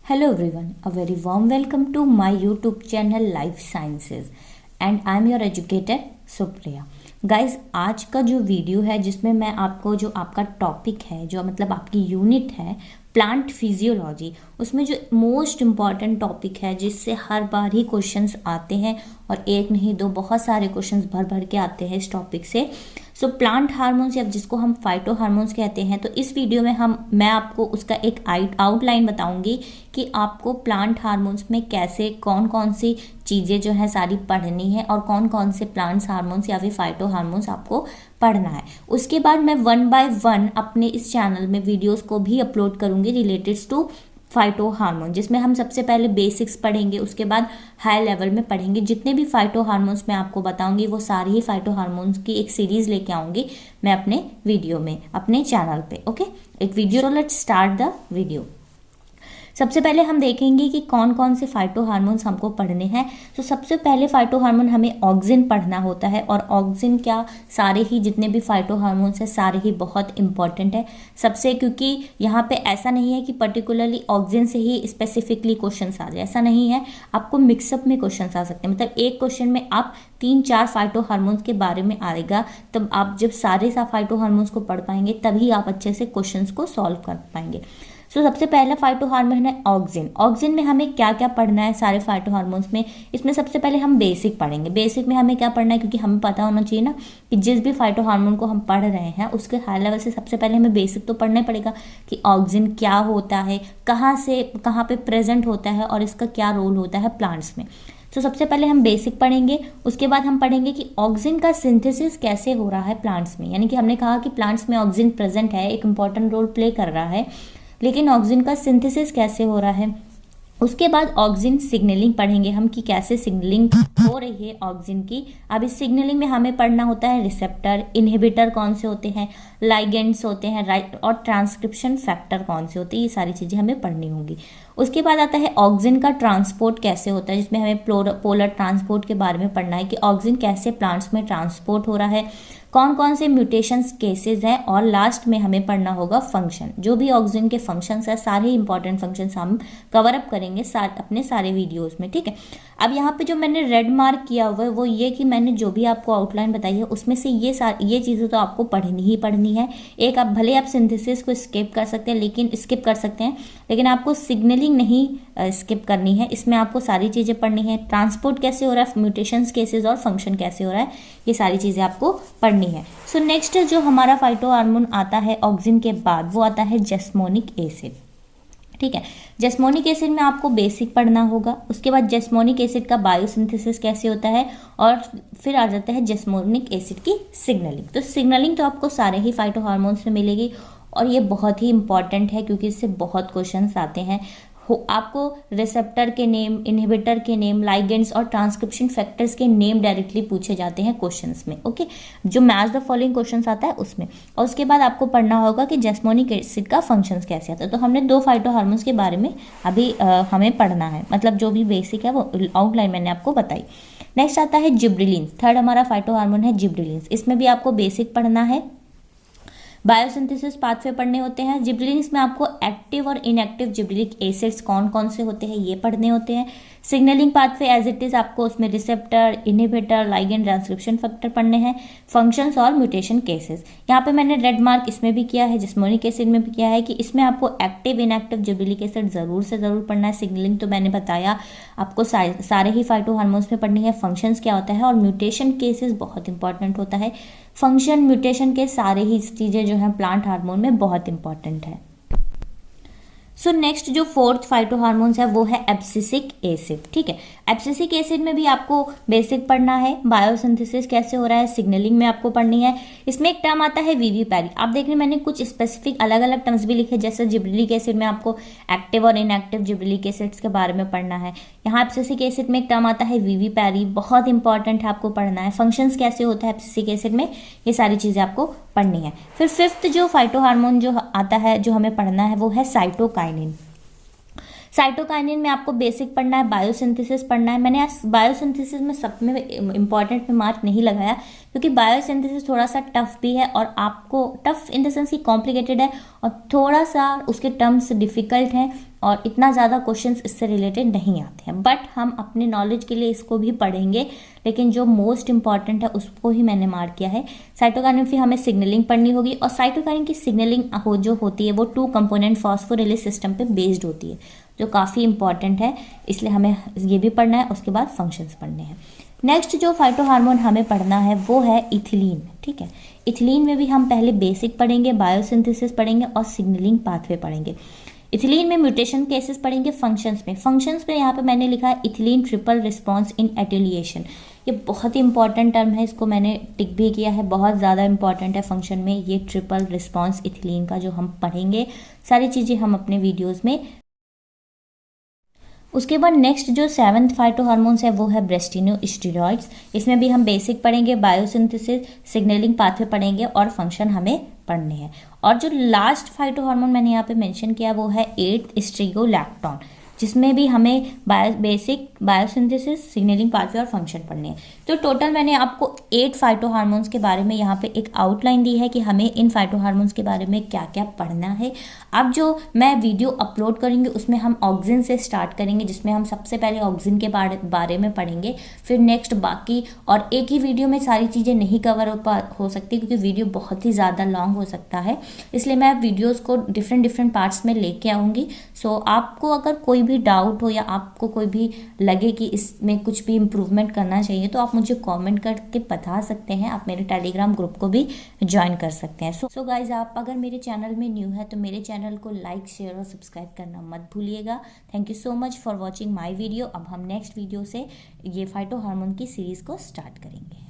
Hello everyone, a very warm welcome to my YouTube channel Life Sciences and I am your educator Supriya. Guys आज का जो video है जिसमें मैं आपको जो आपका टॉपिक है जो मतलब आपकी यूनिट है प्लांट फिजियोलॉजी, उसमें जो मोस्ट इम्पॉर्टेंट टॉपिक है जिससे हर बार ही क्वेश्चंस आते हैं और एक नहीं दो बहुत सारे क्वेश्चंस भर भर के आते हैं इस टॉपिक से। सो प्लांट हार्मोन्स या जिसको हम फाइटो हार्मोन्स कहते हैं, तो इस वीडियो में मैं आपको उसका एक आउटलाइन बताऊंगी कि आपको प्लांट हार्मोन्स में कैसे कौन कौन सी चीज़ें जो है सारी पढ़नी है और कौन कौन से प्लांट्स हार्मोन्स या फिर फाइटो हार्मोन्स आपको पढ़ना है। उसके बाद मैं 1 बाय 1 अपने इस चैनल में वीडियोस को भी अपलोड करूंगी रिलेटेड टू फाइटो हार्मोन, जिसमें हम सबसे पहले बेसिक्स पढ़ेंगे, उसके बाद हाई लेवल में पढ़ेंगे। जितने भी फाइटो हार्मोन्स मैं आपको बताऊंगी वो सारे ही फाइटो हार्मोन्स की एक सीरीज लेके आऊंगी मैं अपने वीडियो में अपने चैनल पे। ओके, एक video. So let's start the video. सबसे पहले हम देखेंगे कि कौन कौन से फाइटो हार्मोन्स हमको पढ़ने हैं। तो सबसे पहले फाइटो हार्मोन हमें ऑक्सिन पढ़ना होता है, और ऑक्सिन क्या सारे ही जितने भी फाइटो हार्मोन्स हैं सारे ही बहुत इंपॉर्टेंट है सबसे, क्योंकि यहाँ पे ऐसा नहीं है कि पर्टिकुलरली ऑक्सिन से ही स्पेसिफिकली क्वेश्चन आ जाए, ऐसा नहीं है। आपको मिक्सअप में क्वेश्चन आ सकते हैं, मतलब एक क्वेश्चन में आप 3-4 फाइटो हार्मोन्स के बारे में आएगा, तब आप जब सारे फाइटो हार्मोन्स को पढ़ पाएंगे तभी आप अच्छे से क्वेश्चन को सॉल्व कर पाएंगे। सो सबसे पहला फाइटो हार्मोन है ऑक्सिन। ऑक्सिन में हमें क्या क्या पढ़ना है सारे फाइटो हार्मोन्स में, इसमें सबसे पहले हम बेसिक पढ़ेंगे। बेसिक में हमें क्या पढ़ना है, क्योंकि हमें पता होना चाहिए ना कि जिस भी फाइटो हार्मोन को हम पढ़ रहे हैं उसके हाई लेवल से सबसे पहले हमें बेसिक तो पढ़ना ही पड़ेगा कि ऑक्सिन क्या होता है, कहाँ से कहाँ पे प्रेजेंट होता है और इसका क्या रोल होता है प्लांट्स में। तो सबसे पहले हम बेसिक पढ़ेंगे, उसके बाद हम पढ़ेंगे कि ऑक्सिन का सिंथेसिस कैसे हो रहा है प्लांट्स में। यानी कि हमने कहा कि प्लांट्स में ऑक्सिन प्रेजेंट है, एक इंपॉर्टेंट रोल प्ले कर रहा है, लेकिन ऑक्सिन का सिंथेसिस कैसे हो रहा है। उसके बाद ऑक्सिन सिग्नलिंग पढ़ेंगे हम कि कैसे सिग्नलिंग हो रही है ऑक्सिन की। अब इस सिग्नलिंग में हमें पढ़ना होता है रिसेप्टर, इनहिबिटर कौन से होते हैं, लाइगेंड्स होते हैं, राइट, और ट्रांसक्रिप्शन फैक्टर कौन से होते हैं, ये सारी चीज़ें हमें पढ़नी होंगी। उसके बाद आता है ऑक्सिन का ट्रांसपोर्ट कैसे होता है, जिसमें हमें पोलर ट्रांसपोर्ट के बारे में पढ़ना है कि ऑक्सिन कैसे प्लांट्स में ट्रांसपोर्ट हो रहा है, कौन कौन से म्यूटेशंस केसेस हैं, और लास्ट में हमें पढ़ना होगा फंक्शन। जो भी ऑक्सिन के फंक्शंस है सारे इंपॉर्टेंट फंक्शंस हम कवर अप करेंगे अपने सारे वीडियोस में, ठीक है। अब यहाँ पे जो मैंने रेड मार्क किया हुआ है वो ये कि मैंने जो भी आपको आउटलाइन बताई है उसमें से ये चीज़ें तो आपको पढ़नी ही पढ़नी है। एक आप भले आप सिंथेसिस को स्किप कर सकते हैं, लेकिन आपको सिग्नलिंग नहीं स्किप करनी है, इसमें आपको सारी चीज़ें पढ़नी है। ट्रांसपोर्ट कैसे हो रहा है, म्यूटेशंस केसेस और फंक्शन कैसे हो रहा है, ये सारी चीज़ें आपको पढ़नी है। सो नेक्स्ट जो हमारा फाइटो हार्मोन आता है ऑक्सिन के बाद वो आता है जैस्मोनिक एसिड, ठीक है। जैस्मोनिक एसिड में आपको बेसिक पढ़ना होगा, उसके बाद जैस्मोनिक एसिड का बायोसिंथेसिस कैसे होता है, और फिर आ जाता है जैस्मोनिक एसिड की सिग्नलिंग। तो सिग्नलिंग तो आपको सारे ही फाइटो हार्मोन्स में मिलेगी, और ये बहुत ही इंपॉर्टेंट है क्योंकि इससे बहुत क्वेश्चंस आते हैं। आपको रिसेप्टर के नेम, इनहिबिटर के नेम, लाइगेंड्स और ट्रांसक्रिप्शन फैक्टर्स के नेम डायरेक्टली पूछे जाते हैं क्वेश्चंस में, ओके, जो मैच द फॉलोइंग क्वेश्चंस आता है उसमें। और उसके बाद आपको पढ़ना होगा कि जैस्मोनिक एसिड का फंक्शंस कैसे आता है। तो हमने 2 फाइटो हार्मोन्स के बारे में अभी हमें पढ़ना है, मतलब जो भी बेसिक है वो आउटलाइन मैंने आपको बताई। नेक्स्ट आता है जिब्रेलिन्स। थर्ड हमारा फाइटो हार्मोन है जिब्रेलिन्स। इसमें भी आपको बेसिक पढ़ना है, बायोसिंथेसिस पाथवे पढ़ने होते हैं। जिब्रेलिन्स में आपको एक्टिव और इनएक्टिव जिब्रेलिक एसिड्स कौन कौन से होते हैं ये पढ़ने होते हैं। Signalling pathway as it is आपको उसमें receptor, inhibitor, ligand, transcription factor पढ़ने हैं, फंक्शंस और म्यूटेशन केसेस। यहाँ पे मैंने रेड मार्क इसमें भी किया है, जैस्मोनिक एसिड में भी किया है कि इसमें आपको एक्टिव इनएक्टिव जिब्रेलिक एसिड जरूर से जरूर पढ़ना है। सिग्नलिंग तो मैंने बताया आपको सारे ही फाइटो हार्मोन्स में पढ़नी है, फंक्शंस क्या होता है, और म्यूटेशन केसेस बहुत इंपॉर्टेंट होता है। फंक्शन म्यूटेशन के सारे ही चीज़ें जो हैं प्लांट हार्मोन में बहुत इंपॉर्टेंट है। सो नेक्स्ट जो 4th फाइटो हार्मोन्स है वो है एब्सिसिक एसिड, ठीक है। एब्सिसिक एसिड में भी आपको बेसिक पढ़ना है, बायोसिंथेसिस कैसे हो रहा है, सिग्नलिंग में आपको पढ़नी है। इसमें एक टर्म आता है वीवीपैरी। आप देख रहे हैं मैंने कुछ स्पेसिफिक अलग अलग टर्म्स भी लिखे, जैसे जिब्रेलिक एसिड में आपको एक्टिव और इनएक्टिव जिब्रेलिक एसिड्स के बारे में पढ़ना है। यहाँ एब्सिसिक एसिड में एक टर्म आता है वीवीपैरी, बहुत इंपॉर्टेंट है, आपको पढ़ना है। फंक्शंस कैसे होता है एब्सिसिक एसिड में, ये सारी चीज़ें आपको पढ़नी है। फिर 5th जो फाइटो हार्मोन जो आता है जो हमें पढ़ना है वो है साइटोकाइनिन। साइटोकाइनिन में आपको बेसिक पढ़ना है, बायोसिंथेसिस पढ़ना है। मैंने बायोसिंथेसिस में सब में इंपॉर्टेंट में मार्क नहीं लगाया क्योंकि बायोसिंथेसिस थोड़ा सा टफ भी है और आपको टफ इन द सेंस कि कॉम्प्लिकेटेड है और थोड़ा सा उसके टर्म्स डिफिकल्ट हैं और इतना ज़्यादा क्वेश्चंस इससे रिलेटेड नहीं आते हैं, बट हम अपने नॉलेज के लिए इसको भी पढ़ेंगे, लेकिन जो मोस्ट इंपॉर्टेंट है उसको ही मैंने मार्क किया है। साइटोकाइनिन फिर हमें सिग्नलिंग पढ़नी होगी और साइटोकाइनिन की सिग्नलिंग जो होती है वो 2 कंपोनेंट फॉस्फोरिलीज सिस्टम पे बेस्ड होती है, जो काफ़ी इंपॉर्टेंट है, इसलिए हमें ये भी पढ़ना है। उसके बाद फंक्शंस पढ़ने हैं। नेक्स्ट जो फाइटोहार्मोन हमें पढ़ना है वो है इथिलीन। ठीक है, इथिलीन में भी हम पहले बेसिक पढ़ेंगे, बायोसिंथेसिस पढ़ेंगे और सिग्नलिंग पाथवे पढ़ेंगे। इथिलीन में म्यूटेशन केसेस पढ़ेंगे। फंक्शंस में यहाँ पे मैंने लिखा है इथिलीन ट्रिपल रिस्पॉन्स इन एटिलिएशन। ये बहुत ही इंपॉर्टेंट टर्म है, इसको मैंने टिक भी किया है, बहुत ज़्यादा इंपॉर्टेंट है फंक्शन में ये ट्रिपल रिस्पॉन्स इथिलीन का जो हम पढ़ेंगे। सारी चीज़ें हम अपने वीडियोज़ में। उसके बाद नेक्स्ट जो 7th फाइटोहार्मोन्स है वो है ब्रेस्टिनोस्टेरॉइड्स। इसमें भी हम बेसिक पढ़ेंगे, बायोसिंथेसिस, सिग्नलिंग पाथवे पढ़ेंगे और फंक्शन हमें पढ़ने हैं। और जो लास्ट फाइटोहार्मोन मैंने यहाँ पे मेंशन किया वो है 8th स्ट्रिगोलैक्टोन, जिसमें भी हमें बेसिक, बायोसिंथेसिस, सिग्नलिंग पाथवे और फंक्शन पढ़ने हैं। तो टोटल मैंने आपको 8 फाइटोहार्मोन्स के बारे में यहाँ पे एक आउटलाइन दी है कि हमें इन फाइटोहार्मोन्स के बारे में क्या क्या पढ़ना है। अब जो मैं वीडियो अपलोड करेंगे उसमें हम ऑक्सिन से स्टार्ट करेंगे, जिसमें हम सबसे पहले ऑक्सिन के बारे में पढ़ेंगे, फिर नेक्स्ट बाकी। और एक ही वीडियो में सारी चीज़ें नहीं कवर हो सकती क्योंकि वीडियो बहुत ही ज़्यादा लॉन्ग हो सकता है, इसलिए मैं वीडियोज़ को डिफरेंट पार्ट्स में लेके आऊँगी। सो आपको अगर कोई भी डाउट हो या आपको कोई भी लगे कि इसमें कुछ भी इम्प्रूवमेंट करना चाहिए तो आप मुझे कमेंट करके बता सकते हैं। आप मेरे टेलीग्राम ग्रुप को भी ज्वाइन कर सकते हैं। सो गाइज, आप अगर मेरे चैनल में न्यू है तो मेरे चैनल को लाइक, शेयर और सब्सक्राइब करना मत भूलिएगा। Thank you so much for watching my video. अब हम नेक्स्ट वीडियो से ये फाइटोहार्मोन की सीरीज़ को स्टार्ट करेंगे।